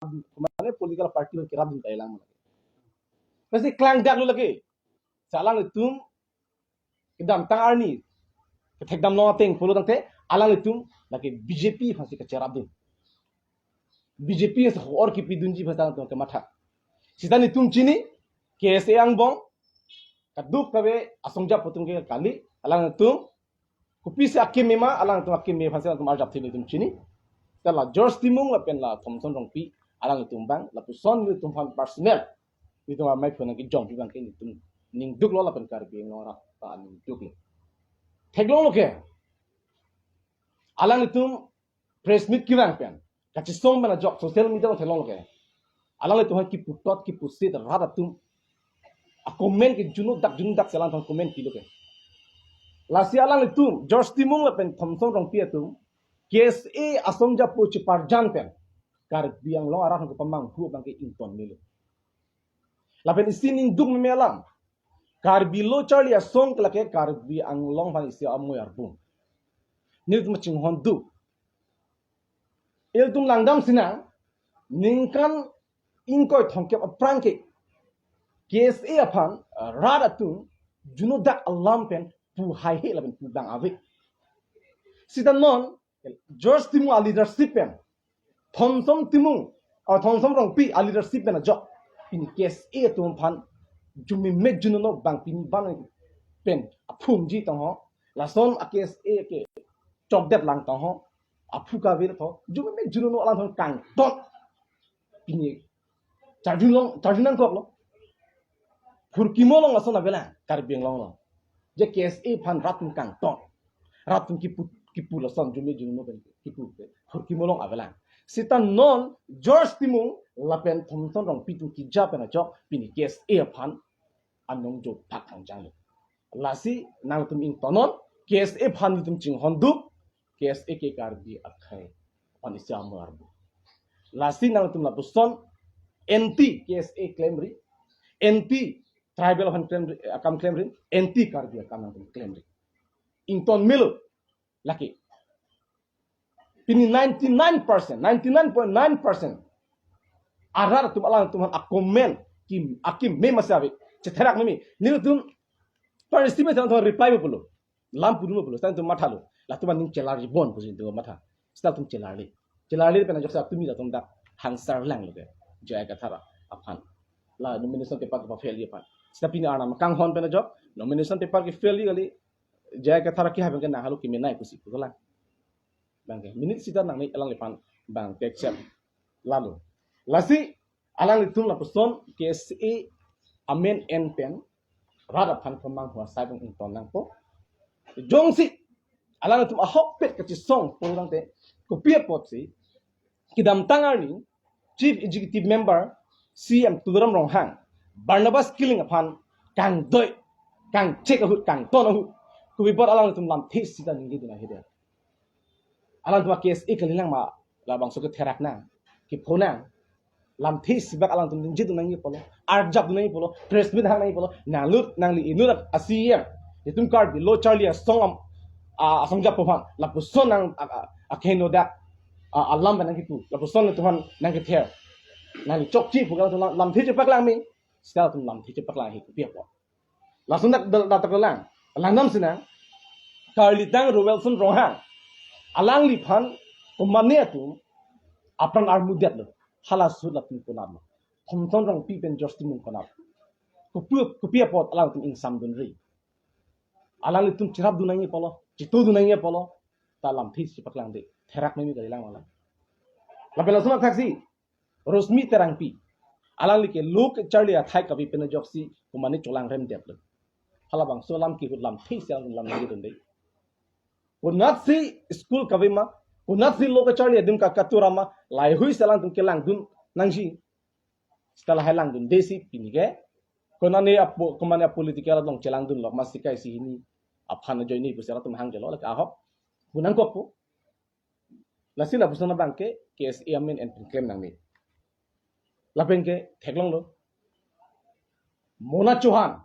kumane political party ke rabun kailang pasti klang dak lu lagi salang itum idam tangarni ketekdam lo teng polo tangte alang itum lagi BJP fasi ke cerabun BJP is or ki pidunji fasa to ke matha sidani itum chini KSA ang bong kaduk kabe asongja potung ke kali alang itum kupisi akim mema alang itum akim me fasa to marjap thini itum chini tala George Timung la pen la Thomson rongpi alang itum bang la puson ni itum fan personnel itu mai phone ki jong bang ke itum ning duk lo la pen kar bi ngora ta ning duk lo theglong lo ke alang itum press meet ki bang pen kachi song bana jok social media lo theglong lo ke alang itum ki putot ki pusit rada tum a comment ki junuk dak selang thong comment ki lo ke lasi alang itum George Timung la pen Thomson rongpi atum KSA asongja po ci parjan pen kar biang lo arah ko pamang hu bang ke inton milo lapen isinin duk memelang kar bilo charlie asong klake kar bi ang long van isi amoy arbum nil tum ching hondu il tum langdam sina ningkan ingkoy thongke apranke KSA aphan rada tum juno dak alam pen pu hai he lapen pu bang ave sidan non George Timung a leadership pen Thomson Timung Thomson rongpi a leadership pen a job in KSA tum phan jumi me juno bang pin ban pen a phum ji tong ho la son a KSA ke job det lang tong ho a phu ka ve tho jumi me juno alang thong kang tot pini charjun kok lo phur kimo long ason a bela kar biang long lo je KSA phan ratun kang tot ratun ki pu la son jumi juno ben ki pu phur kimo long avelang sitan non George Timung lapen Thomson rong pitu ki japen a job pini KSA phan anong jo pak ang jang lasi nang tum in tonon KSA phan tum ching hondu KSA ke kar bi akhai on isya marbu lasi nang tum la buson NT KSA claimri NT tribal han claimri NT kar bi akam nang tum claimri in ton mil laki pini 99.9% arar tum alang tum han akomen kim akim me masabe cetherak nimi ni tum parisime tan reply bolo lam pudumo bolo tan tum mathalo la tum ning celari bon bujin to matha sta tum celari pena joksa tumi da tum da hangsar lang loge jaya ka thara aphan la nomination paper ka fail ye pan sta pini ana makang hon pena job nomination paper ki fail gali jaya ka thara ki haben na halu ki me nai kusi ko la bang minit sita nang ni elang lepan bang accept lalu lasi alang tum la person KSA amen en pen rada phan phamang hua sai bang in ton nang po jongsi alang tum a hok pet ka chi song po rang te ko pia pot si kidam tangarni chief executive member CM Tudaram Ronghang Barnabas killing upon kang doi kang check ahut kang ton ahut ko bi bor alang tum lam this sita ningi dina hede alang tum KSA kalilang ma la bang so ke therak na ki phona lam this bak alang tum ningi dina ngi polo arjab dina ngi polo press meet hang ngi polo nang li inut asiyem itum card bi lo charlie song am asongja pohang la puson nang akheno da alam ban ngi pu la puson tu han nang ki ther nang chok chi pu ga lam thi pak lang mi sta tum lam thi pak lang hi ku pia po la sun da tak lang nam sina Carly Dang Roelson Rohang alang li phan umane tu apran armudet lo hala su la tum kunam Thomson rong pi pen George Timung kunam ku pia pot alang tum in sam dun ri alang li tum chirap dunangi polo chitu dunangi polo talam thi si pak lang de therak me mi ga lang wala la bela suma taxi Rosmi terang pi alang li ke luk charlie a thai ka bi pen joksi kumani cholang rem dep lo hala bang so lam ki lam thi sel lam ngi dun de kunat si school ka ma kunat si lok charlie adim ka katurama lai hui selang tum ke lang dun nangji stala hai lang dun desi pinige konani apo kumani political long chelang dun lok masikai si ini aphan joini bu sera tum hang jelo la ka hop bunang ko po lasila busana bangke KSA amen and claim nang ni lapengke theklong lo Mona Chauhan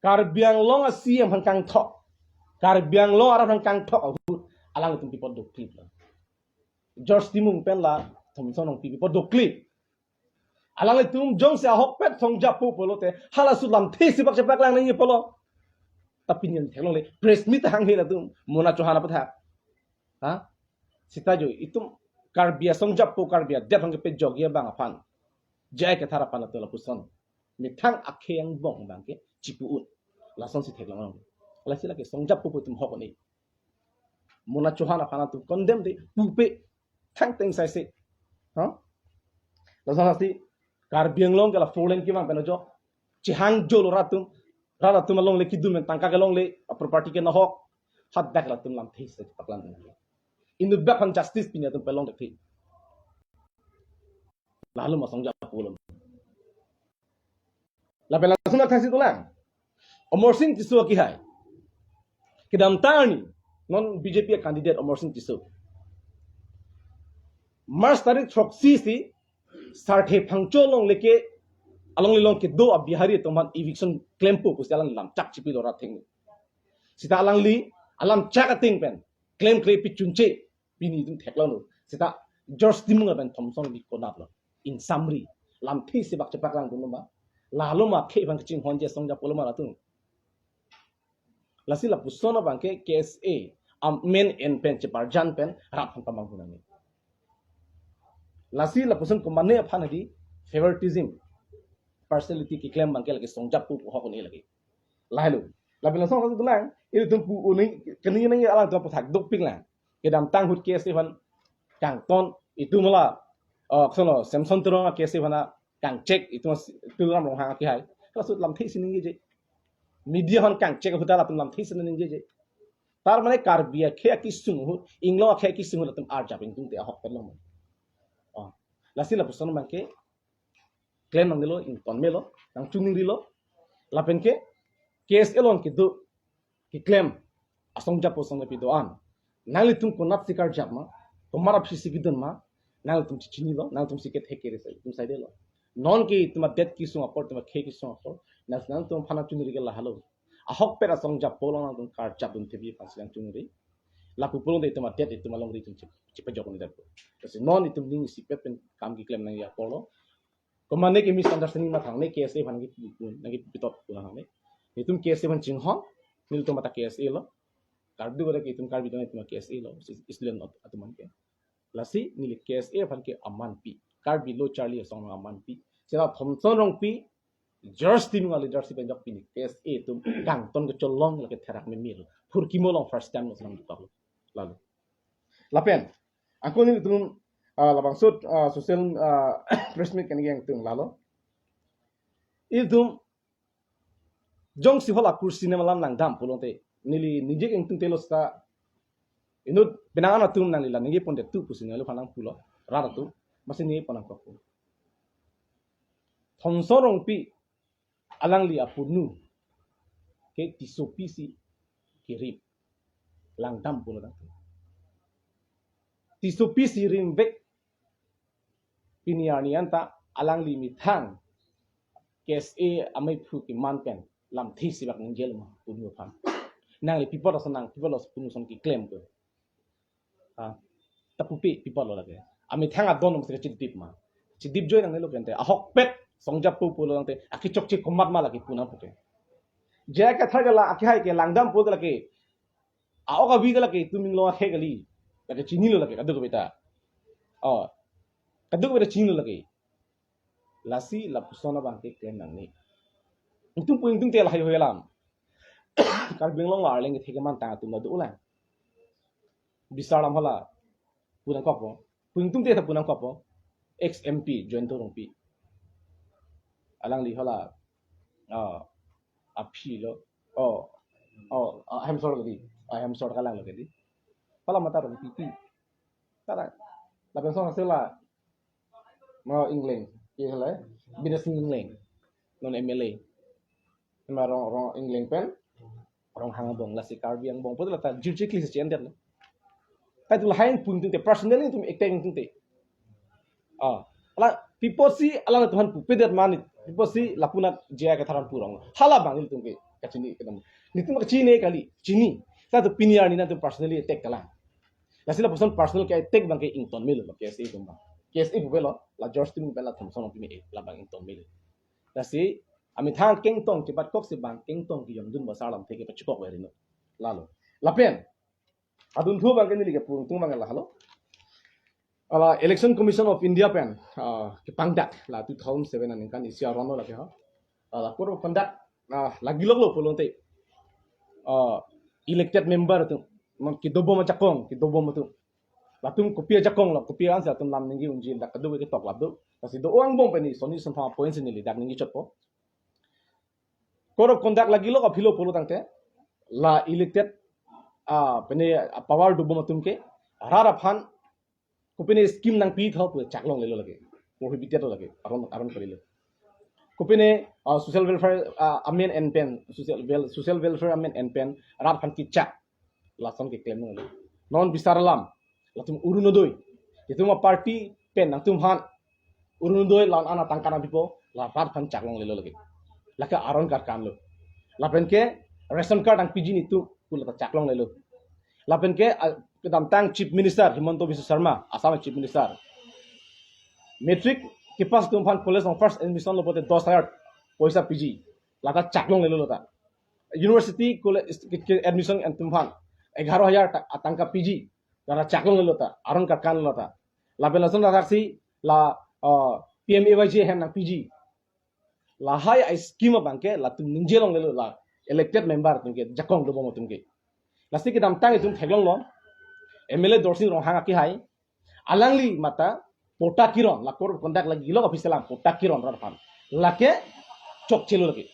karbiang long a CM han kang thok karbiang long arab han kang thok alang tum pipot do clip George Timung pen la thom son ong pi po dokli alang le tum jong se hok pet song jap pu polo te hala su lam thi si bak se bak lang ni polo tapinian thelong le press meet hang he la tum mona chohana patha ha sita jo itum karbia song jap pu karbia de thong pe jogia bang afan jai ke thara pana to la puson mi thang akheng bong bang ke chipu un la son si theklang la sila ke song jap pu tum hok ni mona chohana pana tum condemn de pu pe thang teng sai se ha la son si karbiang long ke la folen ki bang pena jo chi hang jo lo ratum rara tum long le kidum men tangka ke long le property ke na hok hat dak la tum lam thei se paklan in the back on justice pinya tum pelong de thi lalu ma song jap pu lo la pela suna thasi tulang Omor Singh Tisu ki hai kidam tani non BJP candidate Omor Singh Tisu March tarik troksi si sarthe phangcho long leke along long ke do abihari toman eviction claim pu pusalang lam chak chipi lora thing sita alang li alam chak ating pen claim pi chunche bini dum theklo no sita George Timung ben Thomson bi konap lo in summary lam thi se bak chapak lang dum ma lalu ma khe bang ching honje songja poloma la tung lasi la pusona bang ke KSA men en pen che barjan pen rap phan pamang hunani lasi la puson ko mane phana di favoritism personality ki claim bang ke lagi songja pu ho ko ni lagi lalu la bela song ka lang il tum pu uni keni nang ala to pathak dok ping lang ke dam tang hut KSA ban kang ton itu mala sono Samsung terong KSA bana kang check itu tulam rong hang ki hai ka sut lam thei sining je media hon kang check huta la tum lam thei sining je tar mane karbia khe ki sung hu inglo khe ki sung la tum ar japing tum te hok pelom la sila puson man ke claim mang lo in ton melo nang chuning rilo la pen ke KSA lon ki do ki claim asong jap posong pi do an nali tum ko nat sikar jap ma tomara phisi ki don ma nal tum chini lo nal tum siket heke re tum side lo non ki tuma det ki sung apor tuma khe ki sung apor national tum phana chunri ke la halo ahok pera song jap polo na tum kar jap tum tebi paslang chunri la pu polo de tuma det tuma long ri tum chipe jok ni dapo kasi non itum ning si pen kam ki claim nang ya polo komane ki misunderstanding ma thang ne KSA bhan ki nagi pitot pula hang ne itum KSA bhan ching hon nil tum mata KSA lo kardu gore ki itum karbi don tuma KSA lo islen atuman ke lasi nili KSA bhan ke aman pi karbi lo charlie song aman pi sila Thomson rong pi George Timung a leadership en jok pi ni KSA tum kang ton ke cholong la ke therak me mil phur ki mo long first time long dukap lalu lapen aku ni tum labang sut social press meet kan yang tung lalu itum jong si hola kursi ne malam nang dam pulong te nili nije eng tung telos ta inut benangan tum nang lila nige ponde tu pusin lu phanang pulo rara tu masih ni panang ko Thomson rong pi alang li apunu ke tisopi si kirip lang dam pulo ta tisopi si ringbek piniani anta alang li mithang KSA amai phu ki manpen lam thi sibak ning jel ma punu phan nang li people asanang people os punu son ki claim ko tapupi people lage ami thanga don se chidip ma chidip joy nang lo pente ahok pet songjap pu pulo nang te aki chok chi komat ma lagi puna pute je ka thagala aki hai ke langdam pu lage aoga bi lage tuming lo he gali lage chini lo lage kadu ko beta kadu ko beta chini lo lage lasi la pusona bang ke claim nang ni untung pu untung te la hai hoelam kar beng long war leng thege man ta tum la du la bisaram hala punang kopo puntung te ta punang kopo XMP join to rong pi alang li hala api lo ham sort di ham sort kalang lo di pala mata rong pi kala la pensong sela mo England ye hala binas England non MLA ma rong England pen rong hang bong la si karbiang bong putla ta judicially se chen la kai tu hain pun tu te personally tu acting tu te ala people si ala tuhan pu pedet manit people si lapuna jaya ka tharan purong hala bangil tu ke kachini kedam nitum ka chini kali chini ta tu piniar ni na tu personally attack kala la sila person personal ke attack bang ke ington mil ke si tu ba case ibu belo la George Tim bela Thompson pimi la bang intong mili dasi ami thang kengtong ki bat kok si bang kengtong ki yom dun basalam theke pachukok werino lalo lapen adun thu bang kenili ke pung tung bang la halo ala election commission of India pen ki pangdak la 2007 an kan isia rono la ke ha ala kor conduct lagi lo polonte elected member tu ki dobo ma chakong ki dobo ma tu latung kopia jakong la kopia an sa tum lam ningi unjin da kadu ke tok labdu kasi do ang bong pani soni sun tha points ni li dak ningi chotpo koro conduct lagi lo philo polo tangte la elected pene power do bom tum ke rara phan kopine scheme nang pi thok chaklong lelo lage prohibited to lage aron korile kopine social welfare amen and pen social welfare amen and pen rar phan ki chak la son ke claim no non bisaralam latum urunodoi itu ma party pen nang tum han urunodoi lan ana tangkana bipo la rar phan chaklong lelo lage laka aron kar kan lo lapen ke ration card ang piji ni tu pula chaklong lelo lapen ke kedam tang chief minister Himanto Biswa Sharma Assam chief minister metric ke pas tum phan college on first admission lo bote 10,000 paisa piji laka chaklong lelo lota university college admission and tum phan 11,000 atangka piji laka chaklong lelo ta aron kar kan lota lapen lason raksi la PMAYJ hen nang piji la hai ai scheme bangke la tum ningjelong lelo la elected member tumke jakong do bomo tumke lasti ki dam tang tum theglong lo MLA dorsing rong hanga ki hai alangli mata pota kiron la kor contact lagi lo official am pota kiron rar pan lake chok chelo lagi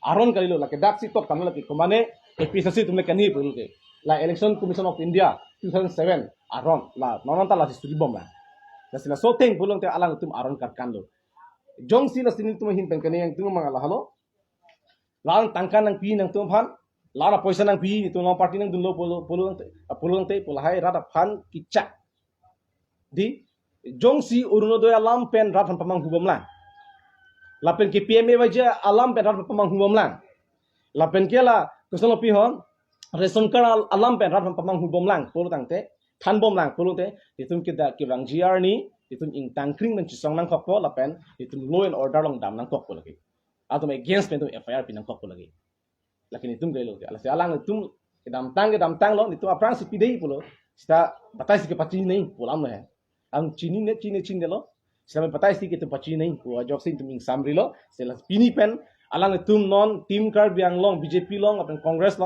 aron kalilo lake dak si tok kamla ki komane APSC tumle kani bulke la election commission of India 2007 aron la nonanta la studi bom la lasila so teng bulong te alang tum aron kar kan lo jong si la sini tum hin pen kani yang tum mangala halo lang tangkan nang pi nang tum phan lara poisa nang pi tu long party nang dunlo polo te polahai rada phan kicak di jong si urunodoy alam pen ratan pamang hubom lang lapen ke PMA waja alam pen ratan pamang hubom lang lapen ke la kusono pi hon ration card alam pen ratan pamang hubom lang polo tangte than bom lang polo te itum ke da ke bang GR ni itum ing tangkring men chisong nang kokpo lapen itum law and order long dam nang kokpo lagi atau against pen tu FIR pinang kokpo lagi lakin itum gelo ke ala se alang itum ke dam tang lo itum aprang si pidei polo sta batai si ke pachi nei polam ne ang chini lo sta batai si ke tu pachi nei ko jok sin tum ing samri lo se la pini pen alang itum non team card biang long BJP long apen congress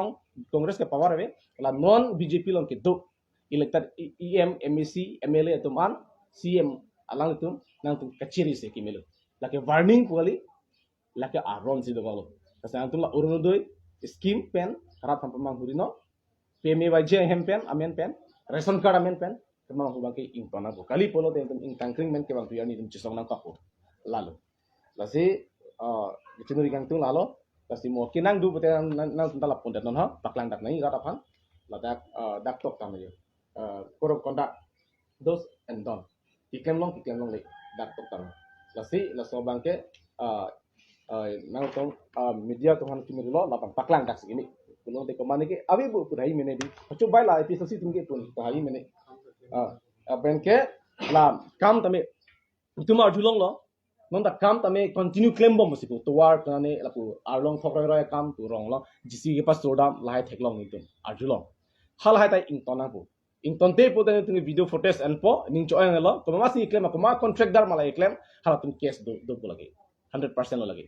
ke power ave la non BJP long ke do elected EM MEC MLA itum an CM alang itum nang tum kachiri se ki melo lake warning kuali lake aron si do galo kasi antum la urunodoi scheme pen harap pamang hurino PMAYJ hem pen amen pen ration card amen pen kemang hubang ke ing tona bo kali polo te ing tangkring men ke bang tuyani tum chisong nang kapo lalu lasi dicinuri kang tung lalo lasi mo kinang du bote nang tala pondet non ha paklang dak nai rata phan ladak dak tok tam yo korok kondak dos and don ikem long le dak tok tam lasi laso bang ke nang tong media tuhan kimi lo lapang paklang dak segini pulong te komane ke abi bu pudai mene di coba la episode tumke pun pahai mene ben ke la kam tame tuma julong lo non da kam tame continue claim bom sipu to war kane la pu arlong thokrai roi kam tu rong lo gc ke pas todam lai theklong ni tum arjulong hal hai tai ing tona pu ing tonte pu te tung video footage and po ning choy ngelo ko ma si claim ko ma contractor malai claim hala tum case do lagi 100% lo lagi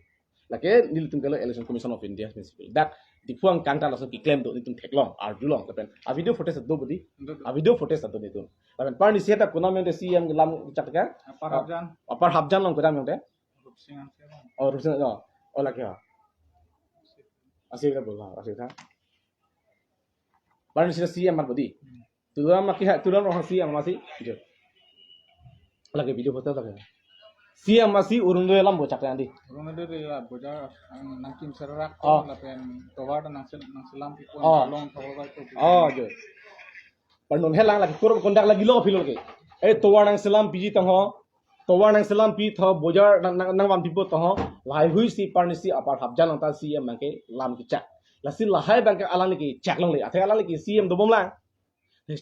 lake nil tum gelo election commission of India principle dak di puang kangta langsung ki claim do tum theklong arjulong kapen a video footage do budi a video footage do nitum kapen par ni seta kuna mente CM lam chatka apar habjan long kodam mente और रुसन और लगे हा asih ka bola asih ka par ni seta CM mar budi turam na ki ha turam roh CM masih jo lagi video footage lagi CM masih urundu elam bo chakra andi urundu de boja nangkim serak lapen towada nang selam ki pon long towada to jo par non helang lagi kurang kondak lagi lo filo ke towada nang selam piji tang ho towada nang selam pi tho boja nang wan pipo to ho lai hui si par ni si apar habjan nang ta CM mang ke lam ki chak lasin lahai bang ke alang ki chak long le athe alang ki CM do bom lang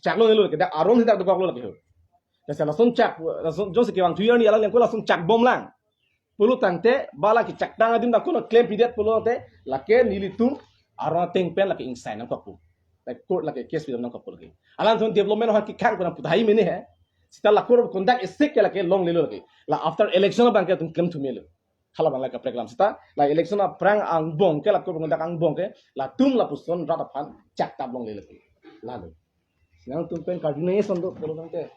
chak long le ke dak aron hidak do kok lo ke Kasi langsung cak, langsung Jose kewang tuyan ni alang yang ko langsung cak bom lang. Pulu tante bala ki cak tang adim da kono claim pidet pulu tante lake nilitung arang teng pen lake inside nang kapu. Like court lake case bidam nang kapu lagi. Alang thon development ha ki khang ko na putai mene hai. Sita la court of conduct is sick lake long lelo lagi. La after election bang ke tum claim to melo. Khala bang lake preklam sita la election a prang ang bong ke la court of conduct ang bong ke la tum la puson rata pan cak tab long lelo lagi. Lalu. Yang tum pen cardination do pulu tante.